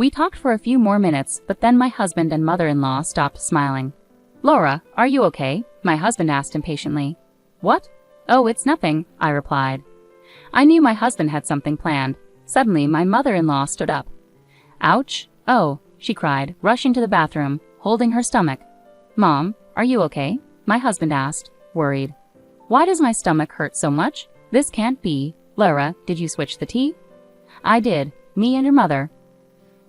We talked for a few more minutes, but then my husband and mother-in-law stopped smiling. "Laura, are you okay?" my husband asked impatiently. "What? Oh, it's nothing," I replied. I knew my husband had something planned. Suddenly, my mother-in-law stood up. "Ouch! Oh," she cried, rushing to the bathroom, holding her stomach. "Mom, are you okay?" my husband asked, worried. "Why does my stomach hurt so much? This can't be. Laura, did you switch the tea?" "I did. Me and your mother."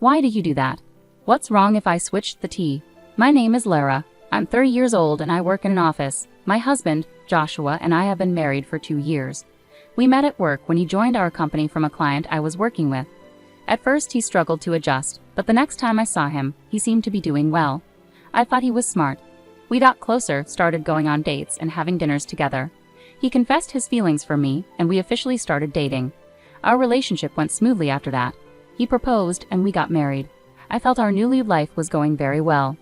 "Why did you do that? What's wrong if I switched the tea? My name is Laura. I'm 30 years old and I work in an office. My husband, Joshua, and I have been married for 2 years. We met at work when he joined our company from a client I was working with. At first he struggled to adjust, but the next time I saw him, he seemed to be doing well. I thought he was smart. We got closer, started going on dates and having dinners together. He confessed his feelings for me, and we officially started dating. Our relationship went smoothly after that. He proposed and we got married. I felt our new life was going very well.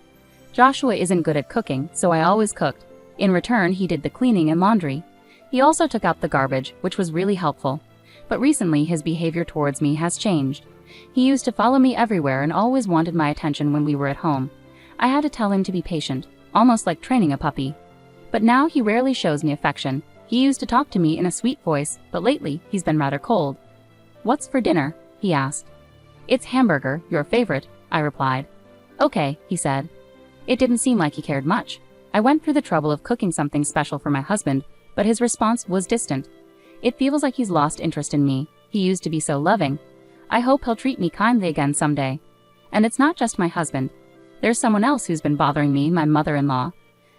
Joshua isn't good at cooking, so I always cooked. In return, he did the cleaning and laundry. He also took out the garbage, which was really helpful. But recently his behavior towards me has changed. He used to follow me everywhere and always wanted my attention when we were at home. I had to tell him to be patient, almost like training a puppy. But now he rarely shows me affection. He used to talk to me in a sweet voice, but lately he's been rather cold. "What's for dinner?" he asked. "It's hamburger, your favorite," I replied. "Okay," he said. It didn't seem like he cared much. I went through the trouble of cooking something special for my husband, but his response was distant. It feels like he's lost interest in me. He used to be so loving. I hope he'll treat me kindly again someday. And it's not just my husband. There's someone else who's been bothering me, my mother-in-law.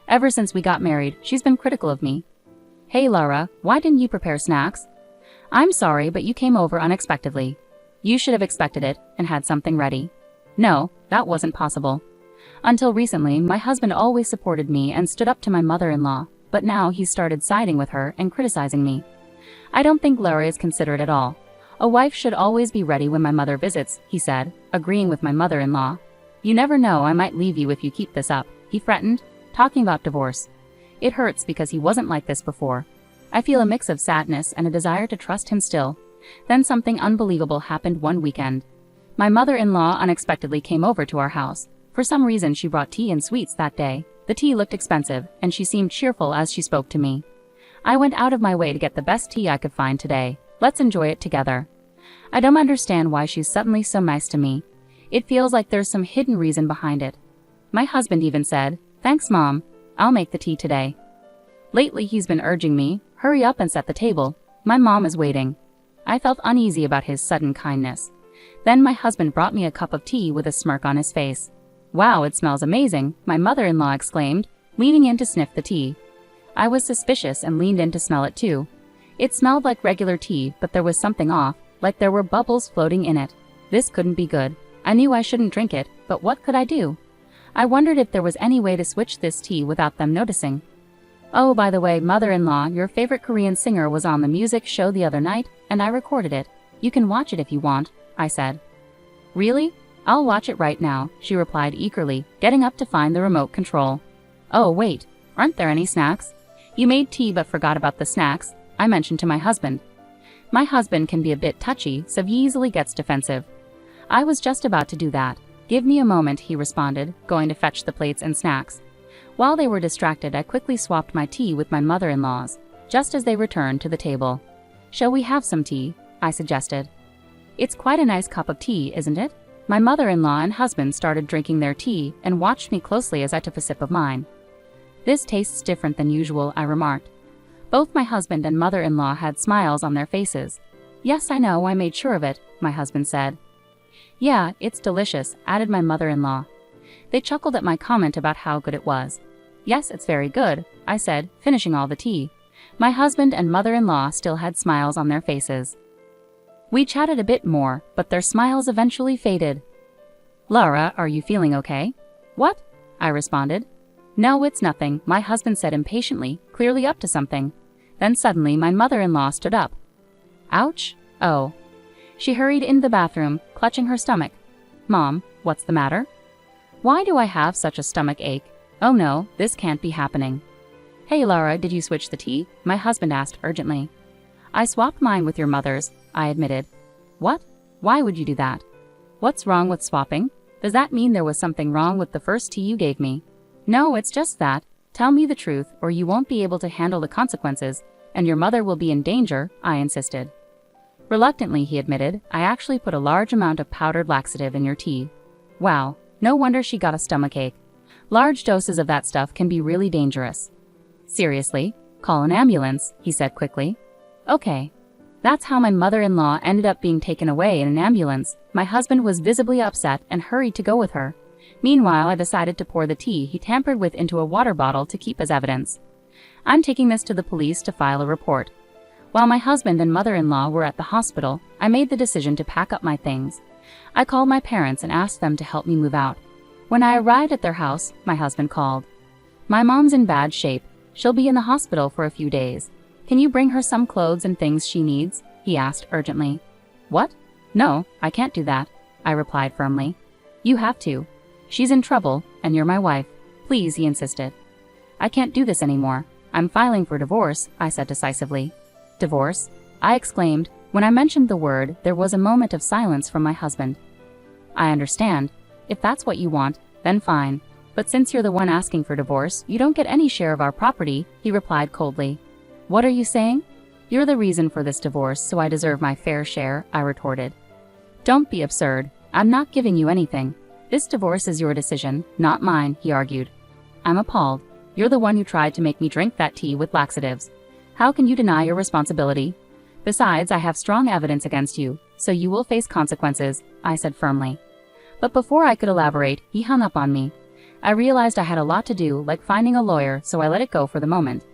Ever since we got married, she's been critical of me. "Hey Laura, why didn't you prepare snacks?" "I'm sorry, but you came over unexpectedly. You should have expected it and had something ready." No, that wasn't possible. Until recently, my husband always supported me and stood up to my mother-in-law, but now he's started siding with her and criticizing me. I don't think Laura is considerate at all. "A wife should always be ready when my mother visits," he said, agreeing with my mother-in-law. "You never know, I might leave you if you keep this up," he threatened, talking about divorce. It hurts because he wasn't like this before. I feel a mix of sadness and a desire to trust him still. Then something unbelievable happened one weekend. My mother-in-law unexpectedly came over to our house. For some reason she brought tea and sweets that day. The tea looked expensive, and she seemed cheerful as she spoke to me. "I went out of my way to get the best tea I could find today. Let's enjoy it together." I don't understand why she's suddenly so nice to me. It feels like there's some hidden reason behind it. My husband even said, "Thanks, Mom. I'll make the tea today." Lately he's been urging me, "Hurry up and set the table. My mom is waiting." I felt uneasy about his sudden kindness. Then my husband brought me a cup of tea with a smirk on his face. "Wow, it smells amazing," my mother-in-law exclaimed, leaning in to sniff the tea. I was suspicious and leaned in to smell it too. It smelled like regular tea, but there was something off, like there were bubbles floating in it. This couldn't be good. I knew I shouldn't drink it, but what could I do? I wondered if there was any way to switch this tea without them noticing. "Oh, by the way, mother-in-law, your favorite Korean singer was on the music show the other night, and I recorded it. You can watch it if you want," I said. "Really? I'll watch it right now," she replied eagerly, getting up to find the remote control. "Oh, wait, aren't there any snacks? You made tea but forgot about the snacks," I mentioned to my husband. My husband can be a bit touchy, so he easily gets defensive. I was just about to do that. "Give me a moment," he responded, going to fetch the plates and snacks. While they were distracted, I quickly swapped my tea with my mother-in-law's, just as they returned to the table. "Shall we have some tea?" I suggested. "It's quite a nice cup of tea, isn't it?" My mother-in-law and husband started drinking their tea and watched me closely as I took a sip of mine. "This tastes different than usual," I remarked. Both my husband and mother-in-law had smiles on their faces. "Yes, I know, I made sure of it," my husband said. "Yeah, it's delicious," added my mother-in-law. They chuckled at my comment about how good it was. "Yes, it's very good," I said, finishing all the tea. My husband and mother-in-law still had smiles on their faces. We chatted a bit more, but their smiles eventually faded. "Laura, are you feeling okay?" "What?" I responded. "No, it's nothing," my husband said impatiently, clearly up to something. Then suddenly my mother-in-law stood up. "Ouch! Oh." She hurried into the bathroom, clutching her stomach. "Mom, what's the matter?" "Why do I have such a stomach ache? Oh no, this can't be happening." "Hey Laura, did you switch the tea?" my husband asked urgently. "I swapped mine with your mother's," I admitted. "What? Why would you do that?" What's wrong with swapping? Does that mean there was something wrong with the first tea you gave me? No, it's just that. Tell me the truth, or you won't be able to handle the consequences, and your mother will be in danger, I insisted. Reluctantly, he admitted, I actually put a large amount of powdered laxative in your tea. Wow, no wonder she got a stomachache. Large doses of that stuff can be really dangerous. Seriously? Call an ambulance, he said quickly. Okay. That's how my mother-in-law ended up being taken away in an ambulance. My husband was visibly upset and hurried to go with her. Meanwhile, I decided to pour the tea he tampered with into a water bottle to keep as evidence. I'm taking this to the police to file a report. While my husband and mother-in-law were at the hospital, I made the decision to pack up my things. I called my parents and asked them to help me move out. When I arrived at their house, my husband called. My mom's in bad shape. She'll be in the hospital for a few days. Can you bring her some clothes and things she needs? He asked urgently. What? No, I can't do that, I replied firmly. You have to. She's in trouble, and you're my wife. Please, he insisted. I can't do this anymore. I'm filing for divorce, I said decisively. Divorce? I exclaimed. When I mentioned the word, there was a moment of silence from my husband. I understand. If that's what you want, then fine. But since you're the one asking for divorce, you don't get any share of our property, he replied coldly. What are you saying? You're the reason for this divorce, so I deserve my fair share, I retorted. Don't be absurd. I'm not giving you anything. This divorce is your decision, not mine, he argued. I'm appalled. You're the one who tried to make me drink that tea with laxatives. How can you deny your responsibility? Besides, I have strong evidence against you, so you will face consequences, I said firmly. But before I could elaborate, he hung up on me. I realized I had a lot to do, like finding a lawyer, so I let it go for the moment.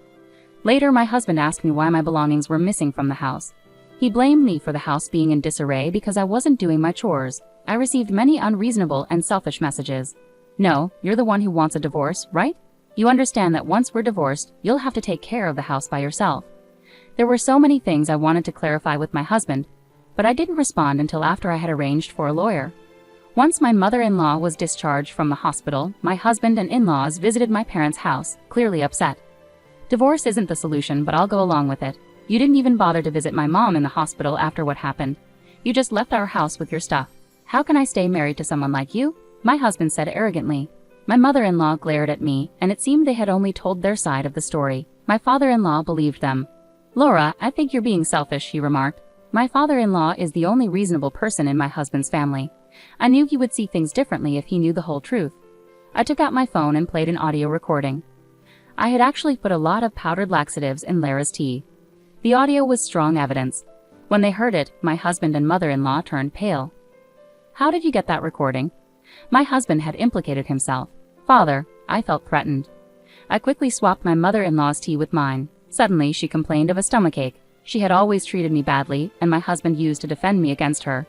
Later, my husband asked me why my belongings were missing from the house. He blamed me for the house being in disarray because I wasn't doing my chores. I received many unreasonable and selfish messages. No, you're the one who wants a divorce, right? You understand that once we're divorced, you'll have to take care of the house by yourself. There were so many things I wanted to clarify with my husband, but I didn't respond until after I had arranged for a lawyer. Once my mother-in-law was discharged from the hospital, my husband and in-laws visited my parents' house, clearly upset. Divorce isn't the solution, but I'll go along with it. You didn't even bother to visit my mom in the hospital after what happened. You just left our house with your stuff. How can I stay married to someone like you? My husband said arrogantly. My mother-in-law glared at me, and it seemed they had only told their side of the story. My father-in-law believed them. Laura, I think you're being selfish, he remarked. My father-in-law is the only reasonable person in my husband's family. I knew he would see things differently if he knew the whole truth. I took out my phone and played an audio recording. I had actually put a lot of powdered laxatives in Lara's tea. The audio was strong evidence. When they heard it, my husband and mother-in-law turned pale. How did you get that recording? My husband had implicated himself. Father, I felt threatened. I quickly swapped my mother-in-law's tea with mine. Suddenly, she complained of a stomachache. She had always treated me badly, and my husband used to defend me against her.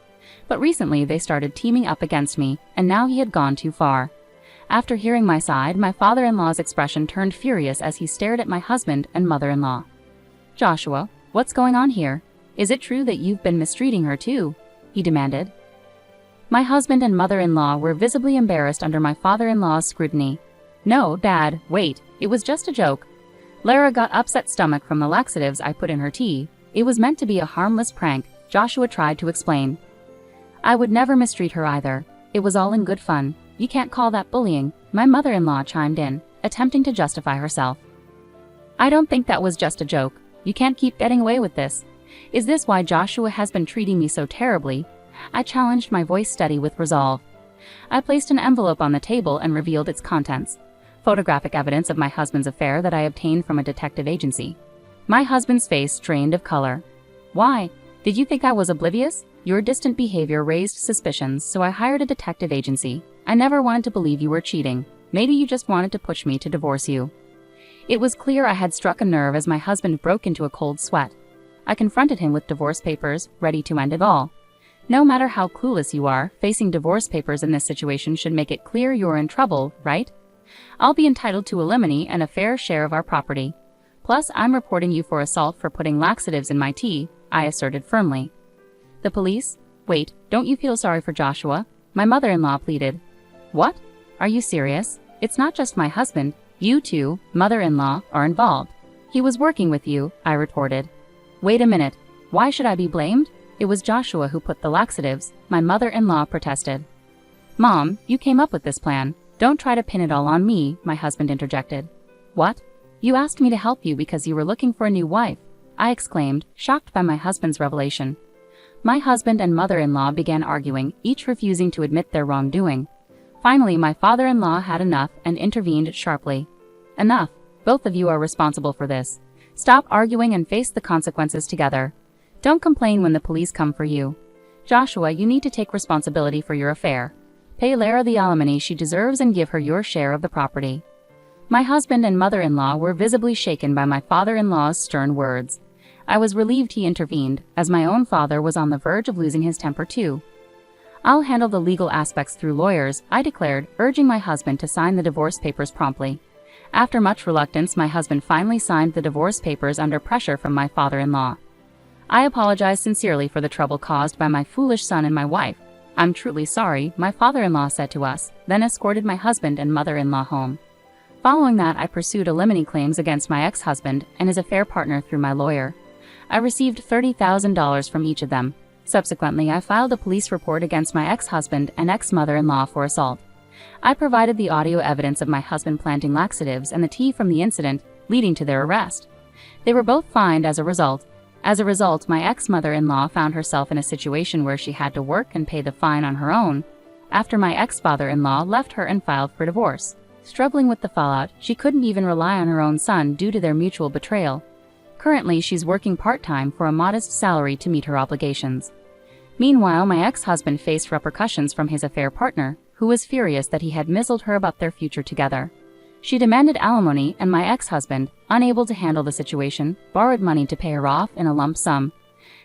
But recently, they started teaming up against me, and now he had gone too far. After hearing my side, my father-in-law's expression turned furious as he stared at my husband and mother-in-law. Joshua, what's going on here? Is it true that you've been mistreating her too? He demanded. My husband and mother-in-law were visibly embarrassed under my father-in-law's scrutiny. No, Dad, wait, it was just a joke. Lara got upset stomach from the laxatives I put in her tea. It was meant to be a harmless prank, Joshua tried to explain. I would never mistreat her either. It was all in good fun. You can't call that bullying, my mother-in-law chimed in, attempting to justify herself. I don't think that was just a joke. You can't keep getting away with this. Is this why Joshua has been treating me so terribly? I challenged, my voice steady with resolve. I placed an envelope on the table and revealed its contents. Photographic evidence of my husband's affair that I obtained from a detective agency. My husband's face drained of color. Why? Did you think I was oblivious? Your distant behavior raised suspicions, so I hired a detective agency. I never wanted to believe you were cheating. Maybe you just wanted to push me to divorce you. It was clear I had struck a nerve as my husband broke into a cold sweat. I confronted him with divorce papers, ready to end it all. No matter how clueless you are, facing divorce papers in this situation should make it clear you're in trouble, right? I'll be entitled to alimony and a fair share of our property. Plus, I'm reporting you for assault for putting laxatives in my tea, I asserted firmly. The police? Wait, don't you feel sorry for Joshua? My mother-in-law pleaded. What? Are you serious? It's not just my husband. You too, mother-in-law, are involved. He was working with you, I retorted. Wait a minute. Why should I be blamed? It was Joshua who put the laxatives, my mother-in-law protested. Mom, you came up with this plan. Don't try to pin it all on me, my husband interjected. What? You asked me to help you because you were looking for a new wife, I exclaimed, shocked by my husband's revelation. My husband and mother-in-law began arguing, each refusing to admit their wrongdoing. Finally, my father-in-law had enough and intervened sharply. Enough. Both of you are responsible for this. Stop arguing and face the consequences together. Don't complain when the police come for you. Joshua, you need to take responsibility for your affair. Pay Lara the alimony she deserves and give her your share of the property. My husband and mother-in-law were visibly shaken by my father-in-law's stern words. I was relieved he intervened, as my own father was on the verge of losing his temper too. I'll handle the legal aspects through lawyers, I declared, urging my husband to sign the divorce papers promptly. After much reluctance, my husband finally signed the divorce papers under pressure from my father-in-law. I apologized sincerely for the trouble caused by my foolish son and my wife. I'm truly sorry, my father-in-law said to us, then escorted my husband and mother-in-law home. Following that, I pursued alimony claims against my ex-husband and his affair partner through my lawyer. I received $30,000 from each of them. Subsequently, I filed a police report against my ex-husband and ex-mother-in-law for assault. I provided the audio evidence of my husband planting laxatives and the tea from the incident, leading to their arrest. They were both fined as a result. As a result, my ex-mother-in-law found herself in a situation where she had to work and pay the fine on her own, after my ex-father-in-law left her and filed for divorce. Struggling with the fallout, she couldn't even rely on her own son due to their mutual betrayal. Currently, she's working part-time for a modest salary to meet her obligations. Meanwhile, my ex-husband faced repercussions from his affair partner, who was furious that he had misled her about their future together. She demanded alimony, and my ex-husband, unable to handle the situation, borrowed money to pay her off in a lump sum.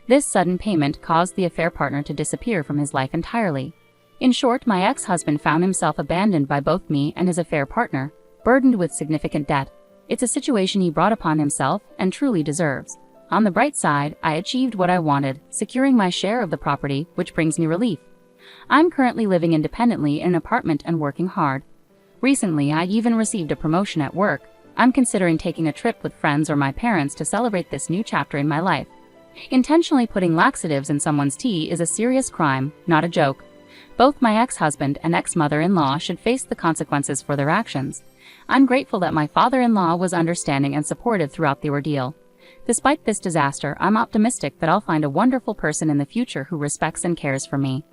This sudden payment caused the affair partner to disappear from his life entirely. In short, my ex-husband found himself abandoned by both me and his affair partner, burdened with significant debt. It's a situation he brought upon himself and truly deserves. On the bright side, I achieved what I wanted, securing my share of the property, which brings me relief. I'm currently living independently in an apartment and working hard. Recently, I even received a promotion at work. I'm considering taking a trip with friends or my parents to celebrate this new chapter in my life. Intentionally putting laxatives in someone's tea is a serious crime, not a joke. Both my ex-husband and ex-mother-in-law should face the consequences for their actions. I'm grateful that my father-in-law was understanding and supportive throughout the ordeal. Despite this disaster, I'm optimistic that I'll find a wonderful person in the future who respects and cares for me.